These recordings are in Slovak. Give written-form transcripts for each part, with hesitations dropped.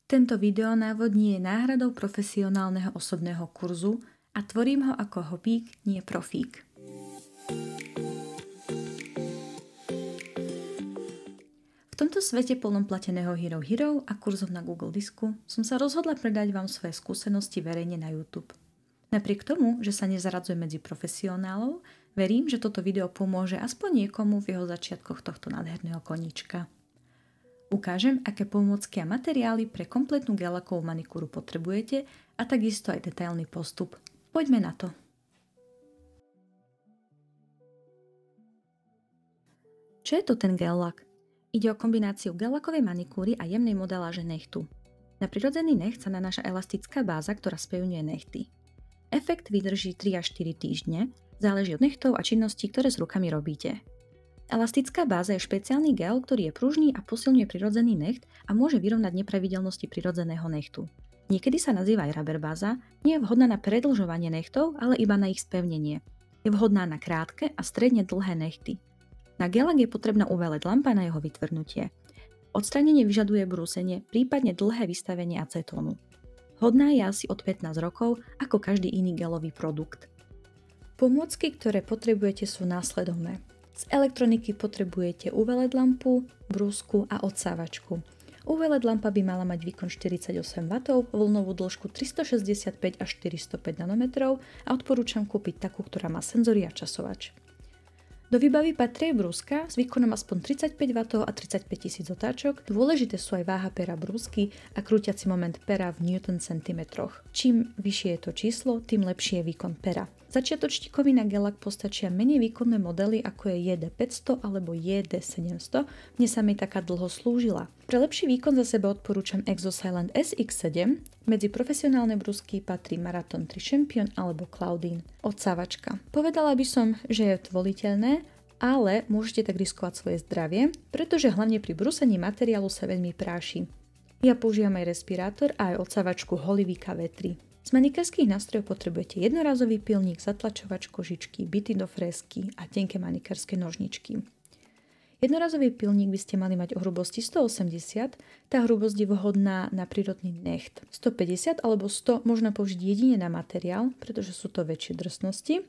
Tento videonávod nie je náhradou profesionálneho osobného kurzu a tvorím ho ako hobík, nie profík. V tomto svete plnom plateného Hero a kurzov na Google Disku som sa rozhodla predať vám svoje skúsenosti verejne na YouTube. Napriek tomu, že sa nezaradzujem medzi profesionálov, verím, že toto video pomôže aspoň niekomu v jeho začiatkoch tohto nádherného koníčka. Ukážem, aké pomôcky a materiály pre kompletnú gelakovú manikúru potrebujete a takisto aj detailný postup. Poďme na to. Čo je to ten gel-lak? Ide o kombináciu gel-lakovej manikúry a jemnej modeláže nechtu. Na prirodzený necht sa nanáša elastická báza, ktorá spevňuje nechty. Efekt vydrží 3 až 4 týždne, záleží od nechtov a činností, ktoré s rukami robíte. Elastická báza je špeciálny gel, ktorý je pružný a posilňuje prirodzený necht a môže vyrovnať nepravidelnosti prirodzeného nechtu. Niekedy sa nazýva aj rubber báza, nie je vhodná na predĺžovanie nechtov, ale iba na ich spevnenie. Je vhodná na krátke a stredne dlhé nechty. Na gel-lak je potrebná UV LED lampa na jeho vytvrdnutie. Odstránenie vyžaduje brúsenie, prípadne dlhé vystavenie acetónu. Vhodná je asi od 15 rokov, ako každý iný gelový produkt. Pomôcky, ktoré potrebujete, sú následovné. Z elektroniky potrebujete UV LED lampu, brúsku a odsávačku. UV LED lampa by mala mať výkon 48 W, vlnovú dĺžku 365 až 405 nanometrov a odporúčam kúpiť takú, ktorá má senzory a časovač. Do výbavy patrí brúska s výkonom aspoň 35 W a 35 000 otáčok. Dôležité sú aj váha pera brúsky a krútiaci moment pera v newton-centimetroch. Čím vyššie je to číslo, tým lepší je výkon pera. Začiatočníkovi na gel-lak postačia menej výkonné modely ako je JD500 alebo JD700, mne sa mi taká dlho slúžila. Pre lepší výkon za seba odporúčam Exosilent SX7, medzi profesionálne brúsky patrí Marathon 3 Champion alebo Claudine. Odsávačka. Povedala by som, že je voliteľné, ale môžete tak riskovať svoje zdravie, pretože hlavne pri brúsení materiálu sa veľmi práši. Ja používam aj respirátor a aj odsávačku Holivika V3. Z manikérskych nástrojov potrebujete jednorázový pilník, zatlačovač kožičky, bity do fresky a tenké manikérske nožničky. Jednorazový pilník by ste mali mať o hrubosti 180, tá hrubosť je vhodná na prírodný necht. 150 alebo 100 možno použiť jedine na materiál, pretože sú to väčšie drsnosti.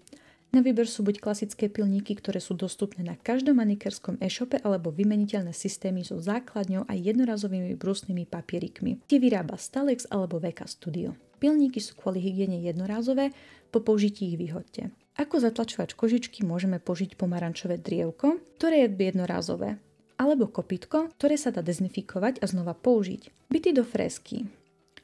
Na výber sú buď klasické pilníky, ktoré sú dostupné na každom manikérskom e-shope, alebo vymeniteľné systémy so základňou a jednorazovými brúsnymi papierikmi. Tie vyrába Stalex alebo VK Studio. Pilníky sú kvôli hygiene jednorázové, po použití ich vyhoďte. Ako zatlačovač kožičky môžeme použiť pomarančové drievko, ktoré je jednorázové, alebo kopytko, ktoré sa dá dezinfikovať a znova použiť. Bity do fresky.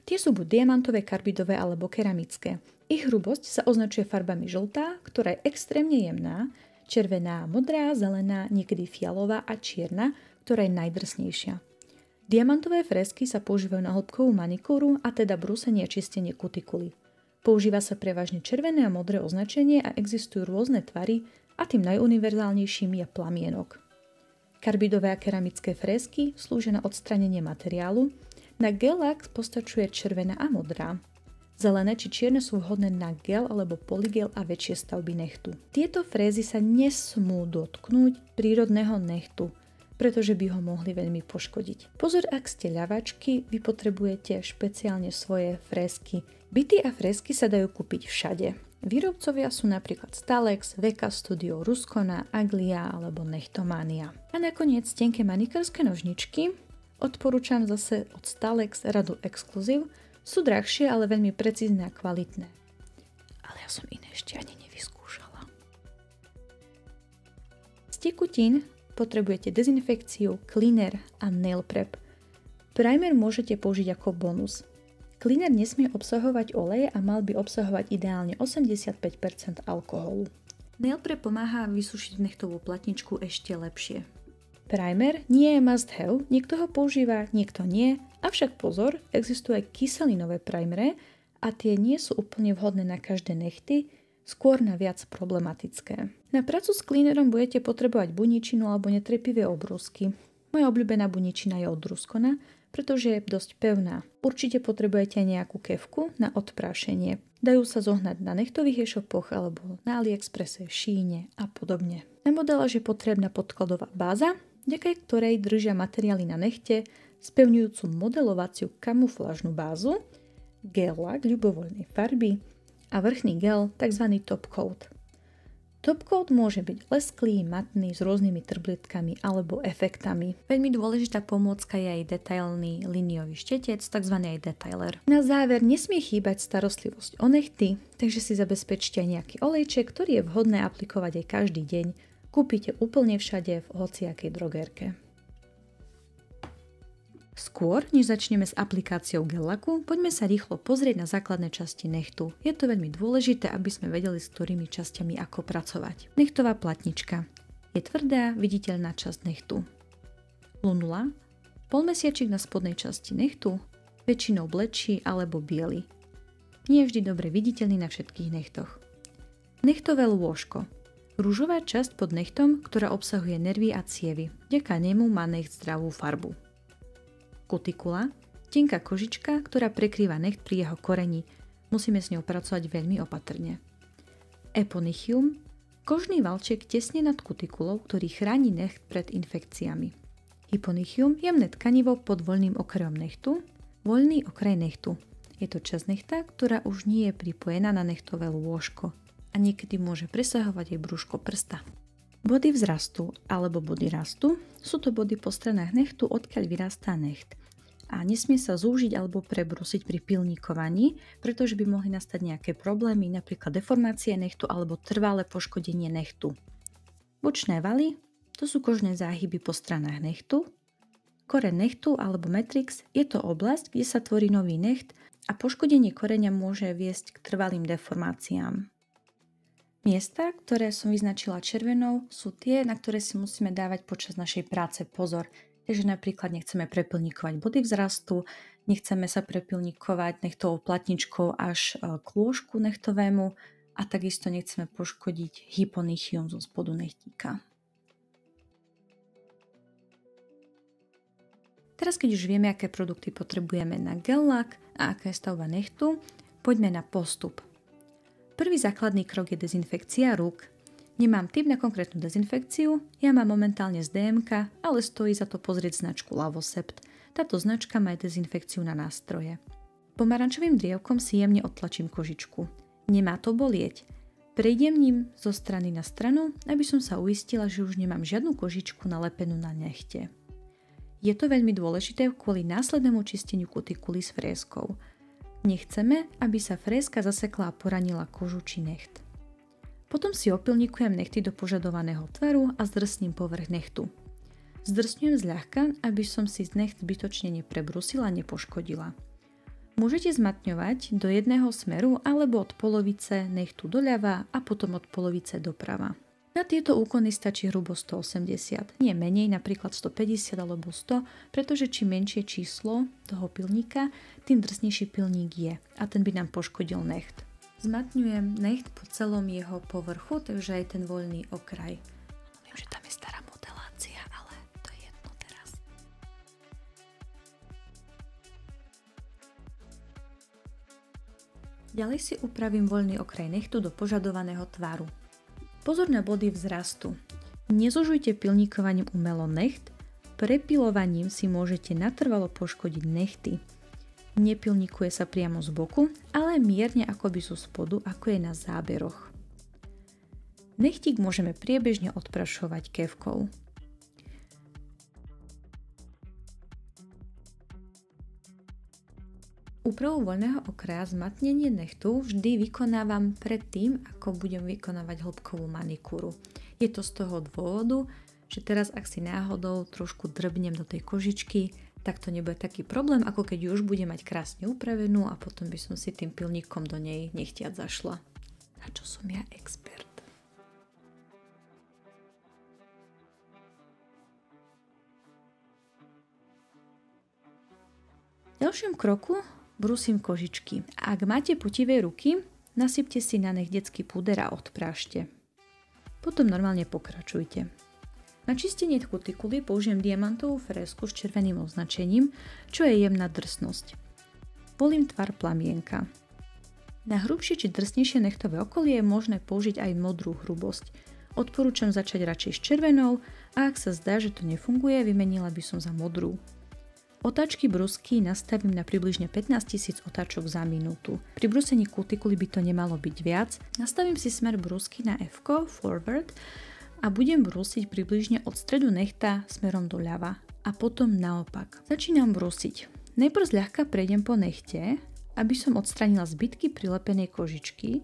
Tie sú buď diamantové, karbidové alebo keramické. Ich hrubosť sa označuje farbami žltá, ktorá je extrémne jemná, červená, modrá, zelená, niekedy fialová a čierna, ktorá je najdrsnejšia. Diamantové fresky sa používajú na hĺbkovú manikúru a teda brúsenie a čistenie kutikuly. Používa sa prevažne červené a modré označenie a existujú rôzne tvary a tým najuniverzálnejším je plamienok. Karbidové a keramické fresky slúžia na odstránenie materiálu, na gel-lak postačuje červená a modrá. Zelené či čierne sú vhodné na gel alebo polygel a väčšie stavby nechtu. Tieto frézy sa nesmú dotknúť prírodného nechtu, pretože by ho mohli veľmi poškodiť. Pozor, ak ste ľavačky, vy potrebujete špeciálne svoje fresky. Bity a fresky sa dajú kúpiť všade. Výrobcovia sú napríklad Stalex, VK Studio, Ruscona, Aglia alebo Nechtomania. A nakoniec tenké manikérske nožničky. Odporúčam zase od Stalex radu Exclusive. Sú drahšie, ale veľmi precízne a kvalitné. Ale ja som iné ešte ani nevyskúšala. Z tekutín potrebujete dezinfekciu, cleaner a nail prep. Primer môžete použiť ako bonus. Cleaner nesmie obsahovať olej a mal by obsahovať ideálne 85% alkoholu. Nail prep pomáha vysušiť nechtovú platničku ešte lepšie. Primer nie je must have, niekto ho používa, niekto nie, avšak pozor, existujú aj kyselinové primere a tie nie sú úplne vhodné na každé nechty, skôr na viac problematické. Na prácu s cleanerom budete potrebovať buničinu alebo netrepivé obrúsky. Moja obľúbená buničina je od Ruscona, pretože je dosť pevná. Určite potrebujete aj nejakú kefku na odprášenie. Dajú sa zohnať na nechtových e-shopoch alebo na AliExpresse, Sheine a podobne. Na modeláž je potrebná podkladová báza, vďaka ktorej držia materiály na nechte spevňujúcu modelovaciu kamuflážnu bázu, gel lak ľubovoľnej farby a vrchný gel tzv. Top coat. Top coat môže byť lesklý, matný, s rôznymi trblietkami alebo efektami. Veľmi dôležitá pomôcka je aj detailný liniový štetec, tzv. Aj detailer. Na záver nesmie chýbať starostlivosť o nechty, takže si zabezpečte aj nejaký olejček, ktorý je vhodné aplikovať aj každý deň. Kúpite úplne všade v hociakej drogerke. Skôr, než začneme s aplikáciou gel laku, poďme sa rýchlo pozrieť na základné časti nechtu. Je to veľmi dôležité, aby sme vedeli, s ktorými časťami ako pracovať. Nechtová platnička. Je tvrdá, viditeľná časť nechtu. Lunula. Polmesiačik na spodnej časti nechtu, väčšinou blečí alebo biely. Nie je vždy dobre viditeľný na všetkých nechtoch. Nechtové lôžko. Ružová časť pod nechtom, ktorá obsahuje nervy a cievy. Vďaka nemu má necht zdravú farbu. Kutikula, tenká kožička, ktorá prekrýva necht pri jeho koreni. Musíme s ňou pracovať veľmi opatrne. Eponychium, kožný valček tesne nad kutikulou, ktorý chráni necht pred infekciami. Hyponychium, jemné tkanivo pod voľným okrajom nechtu. Voľný okraj nechtu. Je to časť nechta, ktorá už nie je pripojená na nechtové lôžko a niekedy môže presahovať aj brúško prsta. Body vzrastu alebo body rastu sú to body po stranách nechtu, odkiaľ vyrastá necht. A nesmie sa zúžiť alebo prebrusiť pri pilníkovaní, pretože by mohli nastať nejaké problémy, napríklad deformácie nechtu alebo trvalé poškodenie nechtu. Bočné valy, to sú kožné záhyby po stranách nechtu. Koreň nechtu alebo matrix je to oblasť, kde sa tvorí nový necht a poškodenie koreňa môže viesť k trvalým deformáciám. Miesta, ktoré som vyznačila červenou, sú tie, na ktoré si musíme dávať počas našej práce pozor. Takže napríklad nechceme prepilníkovať body vzrastu, nechceme sa prepilníkovať nechtovou platničkou až k lôžku nechtovému a takisto nechceme poškodiť hyponychium zo spodu nechtíka. Teraz, keď už vieme, aké produkty potrebujeme na gel lak a aká je stavba nechtu, poďme na postup. Prvý základný krok je dezinfekcia rúk. Nemám tip na konkrétnu dezinfekciu, ja mám momentálne z DMK, ale stojí za to pozrieť značku Lavosept. Táto značka má aj dezinfekciu na nástroje. Pomarančovým drievkom si jemne odtlačím kožičku. Nemá to bolieť. Prejdem ním zo strany na stranu, aby som sa uistila, že už nemám žiadnu kožičku nalepenú na nechte. Je to veľmi dôležité kvôli následnému čisteniu kutikuly s fréskou. Nechceme, aby sa fréska zasekla a poranila kožu či necht. Potom si opilníkujem nechty do požadovaného tvaru a zdrsním povrch nechtu. Zdrsňujem zľahka, aby som si necht zbytočne neprebrusila a nepoškodila. Môžete zmatňovať do jedného smeru alebo od polovice nechtu doľava a potom od polovice doprava. Na tieto úkony stačí hrubo 180, nie menej, napríklad 150 alebo 100, pretože čím menšie číslo toho pilníka, tým drsnejší pilník je a ten by nám poškodil necht. Zmatňujem necht po celom jeho povrchu, takže aj ten voľný okraj. Viem, že tam je stará modelácia, ale to je jedno teraz. Ďalej si upravím voľný okraj nechtu do požadovaného tvaru. Pozor na body vzrastu. Nezužujte pilníkovaním umelo necht, prepilovaním si môžete natrvalo poškodiť nechty. Nepilníkuje sa priamo z boku, ale mierne akoby zo spodu, ako je na záberoch. Nechtík môžeme priebežne odprašovať kefkou. Úpravu voľného okraja zmatnenie nechtu vždy vykonávam predtým, ako budem vykonávať hĺbkovú manikúru. Je to z toho dôvodu, že teraz ak si náhodou trošku drbnem do tej kožičky, tak to nebude taký problém, ako keď ju už bude mať krásne upravenú a potom by som si tým pilníkom do nej nechtiac zašla. Na čo som ja expert? V ďalšom kroku brúsim kožičky. Ak máte putivé ruky, nasypte si na nech detský puder a odprášte. Potom normálne pokračujte. Na čistenie kutikuly použijem diamantovú frésku s červeným označením, čo je jemná drsnosť. Volím tvar plamienka. Na hrubšie či drsnejšie nechtové okolie je možné použiť aj modrú hrubosť. Odporúčam začať radšej s červenou a ak sa zdá, že to nefunguje, vymenila by som za modrú. Otáčky brúsky nastavím na približne 15 000 otáčok za minútu. Pri brúsení kutikuly by to nemalo byť viac. Nastavím si smer brúsky na F, forward, a budem brúsiť približne od stredu nechta smerom doľava a potom naopak. Začínam brúsiť. Najprv zľahka prejdem po nechte, aby som odstránila zbytky prilepenej kožičky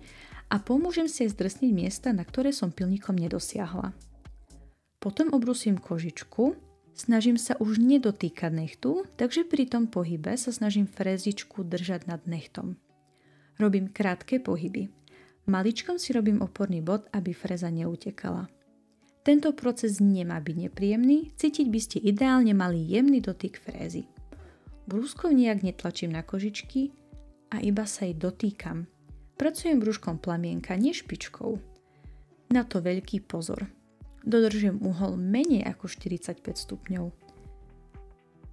a pomôžem si aj zdrsniť miesta, na ktoré som pilníkom nedosiahla. Potom obrúsim kožičku. Snažím sa už nedotýkať nechtu, takže pri tom pohybe sa snažím frézičku držať nad nechtom. Robím krátke pohyby. Maličkom si robím oporný bod, aby fréza neutekala. Tento proces nemá byť nepríjemný, cítiť by ste ideálne mali jemný dotyk frézy. Brúskou nijak netlačím na kožičky a iba sa jej dotýkam. Pracujem brúškom plamienka, nie špičkou. Na to veľký pozor. Dodržujem uhol menej ako 45 stupňov.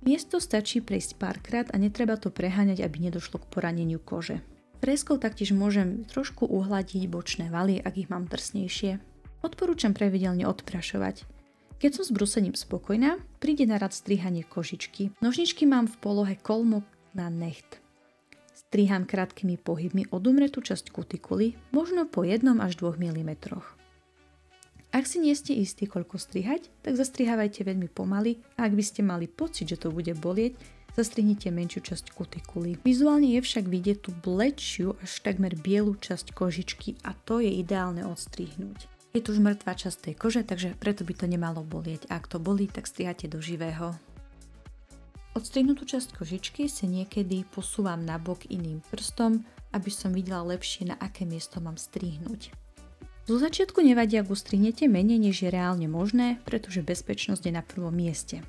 Miesto stačí prejsť párkrát a netreba to preháňať, aby nedošlo k poraneniu kože. Fréskou taktiež môžem trošku uhladiť bočné valy, ak ich mám drsnejšie. Odporúčam pravidelne odprašovať. Keď som s brúsením spokojná, príde na rad strihanie kožičky. Nožničky mám v polohe kolmo na necht. Striham krátkými pohybmi odumretú časť kutikuly, možno po 1 až 2 mm. Ak si nie ste istí, koľko strihať, tak zastrihávajte veľmi pomaly a ak by ste mali pocit, že to bude bolieť, zastrihnite menšiu časť kutikuly. Vizuálne je však vidieť tú bledšiu až takmer bielu časť kožičky a to je ideálne odstrihnúť. Je tu už mŕtvá časť tej kože, takže preto by to nemalo bolieť. Ak to bolí, tak strihate do živého. Odstrihnutú časť kožičky si niekedy posúvam nabok iným prstom, aby som videla lepšie, na aké miesto mám strihnúť. Zo začiatku nevadí, ak ustrihnete menej, než je reálne možné, pretože bezpečnosť je na prvom mieste.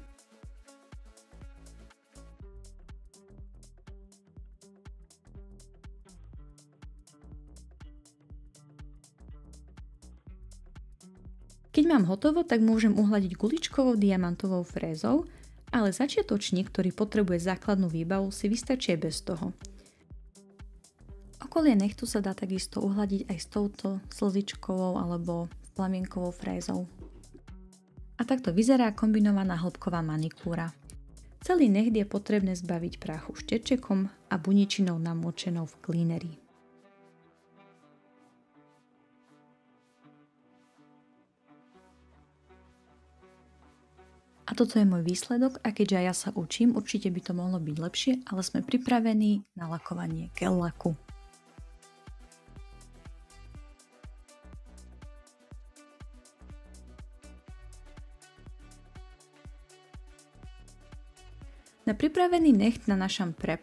Keď mám hotovo, tak môžem uhladiť guličkovou diamantovou frézou, ale začiatočník, ktorý potrebuje základnú výbavu, si vystačí bez toho. Okolie nechtu sa dá takisto uhladiť aj s touto slzičkovou alebo plamienkovou frézou. A takto vyzerá kombinovaná hĺbková manikúra. Celý necht je potrebné zbaviť prachu štečekom a buničinou namočenou v cleaneri. A toto je môj výsledok a keďže ja sa učím, určite by to mohlo byť lepšie, ale sme pripravení na lakovanie gel laku. Na pripravený necht nanášam prep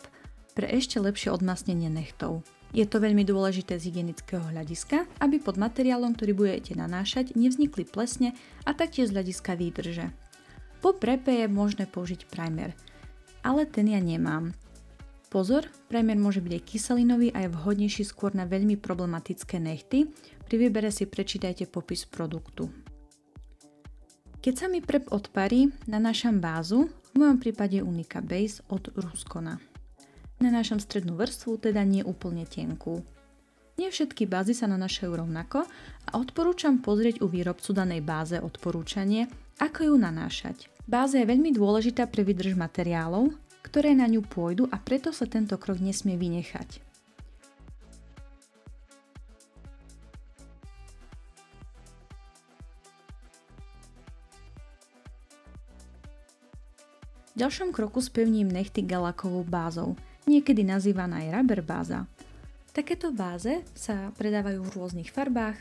pre ešte lepšie odmasnenie nechtov. Je to veľmi dôležité z hygienického hľadiska, aby pod materiálom, ktorý budete nanášať, nevznikli plesne a taktiež z hľadiska výdrže. Po prepe je možné použiť primer, ale ten ja nemám. Pozor, primer môže byť aj kyselinový a je vhodnejší skôr na veľmi problematické nechty. Pri výbere si prečítajte popis produktu. Keď sa mi prep odparí, nanášam bázu, v mojom prípade Unica Base od Ruscona. Nanášam strednú vrstvu, teda nie úplne tenkú. Nie všetky bázy sa nanášajú rovnako a odporúčam pozrieť u výrobcu danej báze odporúčanie, ako ju nanášať. Báza je veľmi dôležitá pre výdrž materiálov, ktoré na ňu pôjdu a preto sa tento krok nesmie vynechať. V ďalšom kroku spevním nechty gelakovou bázou, niekedy nazývaná aj rubber báza. Takéto báze sa predávajú v rôznych farbách,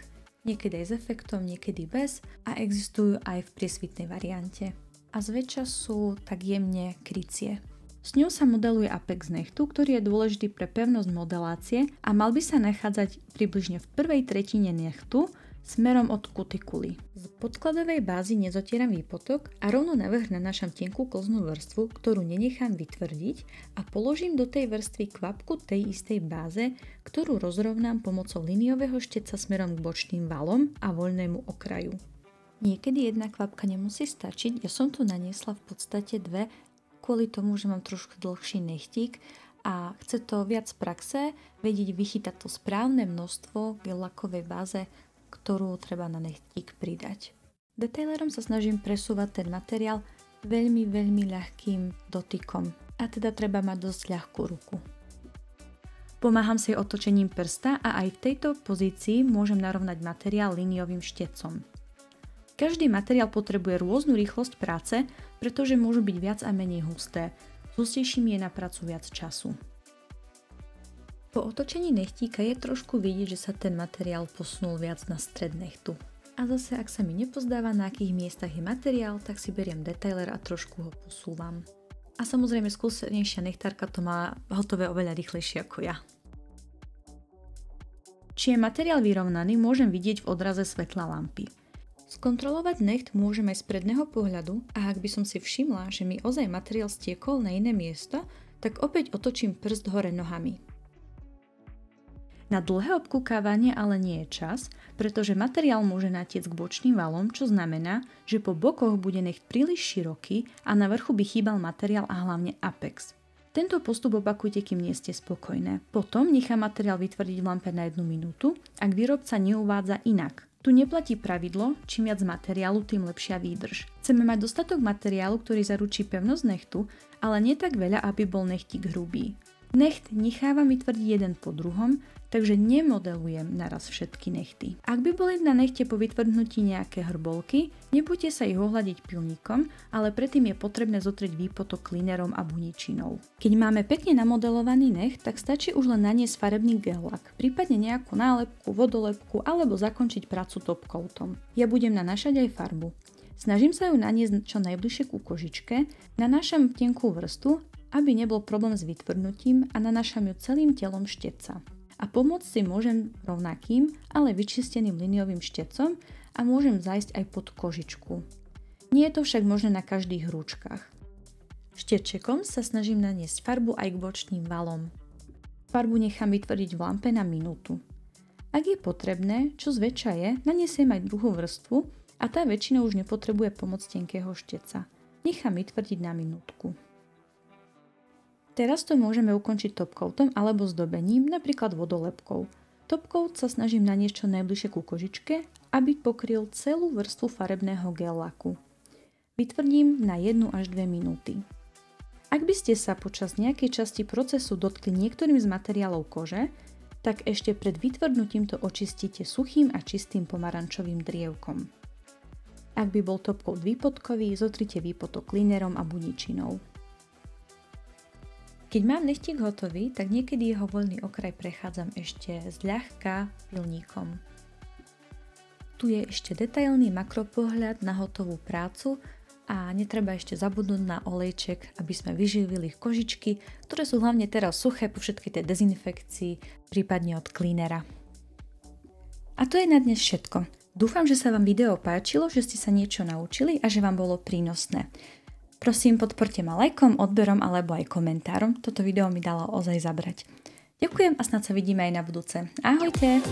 niekedy aj s efektom, niekedy bez a existujú aj v priesvitnej variante. A zväčša sú tak jemne krycie. S ňou sa modeluje apex nechtu, ktorý je dôležitý pre pevnosť modelácie a mal by sa nachádzať približne v prvej tretine nechtu smerom od kutikuly. Z podkladovej bázy nezotieram výpotok a rovno navrch nanášam tenkú klznú vrstvu, ktorú nenechám vytvrdiť a položím do tej vrstvy kvapku tej istej báze, ktorú rozrovnám pomocou liniového štetca smerom k bočným valom a voľnému okraju. Niekedy jedna kvapka nemusí stačiť, ja som tu naniesla v podstate dve, kvôli tomu, že mám trošku dlhší nechtík a chce to viac praxe, vedieť vychytať to správne množstvo v lakovej báze, ktorú treba na nechtík pridať. Detailerom sa snažím presúvať ten materiál veľmi, veľmi ľahkým dotykom. A teda treba mať dosť ľahkú ruku. Pomáham si otočením prsta a aj v tejto pozícii môžem narovnať materiál líniovým štecom. Každý materiál potrebuje rôznu rýchlosť práce, pretože môžu byť viac a menej husté. S hustejšími je na prácu viac času. Po otočení nechtíka je trošku vidieť, že sa ten materiál posunul viac na stred nechtu. A zase, ak sa mi nepozdáva, na akých miestach je materiál, tak si beriem detailer a trošku ho posúvam. A samozrejme skúsenejšia nechtárka to má hotové oveľa rýchlejšie ako ja. Či je materiál vyrovnaný, môžem vidieť v odraze svetla lampy. Skontrolovať necht môžem aj z predného pohľadu a ak by som si všimla, že mi ozaj materiál stiekol na iné miesto, tak opäť otočím prst hore nohami. Na dlhé obkúkávanie ale nie je čas, pretože materiál môže natiecť k bočným valom, čo znamená, že po bokoch bude necht príliš široký a na vrchu by chýbal materiál a hlavne apex. Tento postup opakujte, kým nie ste spokojné. Potom nechám materiál vytvrdiť v lampe na 1 minútu, ak výrobca neuvádza inak. Tu neplatí pravidlo, čím viac materiálu, tým lepšia výdrž. Chceme mať dostatok materiálu, ktorý zaručí pevnosť nechtu, ale nie tak veľa, aby bol nechtík hrubý. Necht nechávam vytvrdiť jeden po druhom, takže nemodelujem naraz všetky nechty. Ak by boli na nechte po vytvrdnutí nejaké hrbolky, nebudete sa ich ohľadiť pilníkom, ale predtým je potrebné zotrieť výpotok cleanerom a buničinou. Keď máme pekne namodelovaný necht, tak stačí už len naniesť farebný gel-lak, prípadne nejakú nálepku, vodolepku alebo zakončiť prácu top coatom. Ja budem nanášať aj farbu. Snažím sa ju naniesť čo najbližšie ku kožičke, nanášam tenkú vrstvu, aby nebol problém s vytvrdnutím a nanášam ju celým telom šteca. A pomôcť si môžem rovnakým, ale vyčisteným liniovým štecom a môžem zájsť aj pod kožičku. Nie je to však možné na každých hrúčkach. Štečekom sa snažím naniesť farbu aj k bočným valom. Farbu nechám vytvrdiť v lampe na minútu. Ak je potrebné, čo zväčša je, naniesiem aj druhú vrstvu a tá väčšinou už nepotrebuje pomoc tenkého šteca. Nechám vytvrdiť na minútku. Teraz to môžeme ukončiť topcoatom alebo zdobením, napríklad vodolepkou. Topcoat sa snažím naniesť čo najbližšie ku kožičke, aby pokryl celú vrstvu farebného gel laku. Vytvrdím na 1 až 2 minúty. Ak by ste sa počas nejakej časti procesu dotkli niektorým z materiálov kože, tak ešte pred vytvrdnutím to očistíte suchým a čistým pomarančovým drievkom. Ak by bol topcoat výpotkový, zotrite výpotok cleanerom a buničinou. Keď mám nechtík hotový, tak niekedy jeho voľný okraj prechádzam ešte zľahka pilníkom. Tu je ešte detailný makropohľad na hotovú prácu a netreba ešte zabudnúť na olejček, aby sme vyživili kožičky, ktoré sú hlavne teraz suché po všetkej tej dezinfekcii, prípadne od cleanera. A to je na dnes všetko. Dúfam, že sa vám video páčilo, že ste sa niečo naučili a že vám bolo prínosné. Prosím, podporte ma lajkom, odberom alebo aj komentárom. Toto video mi dalo ozaj zabrať. Ďakujem a snad sa vidíme aj na budúce. Ahojte!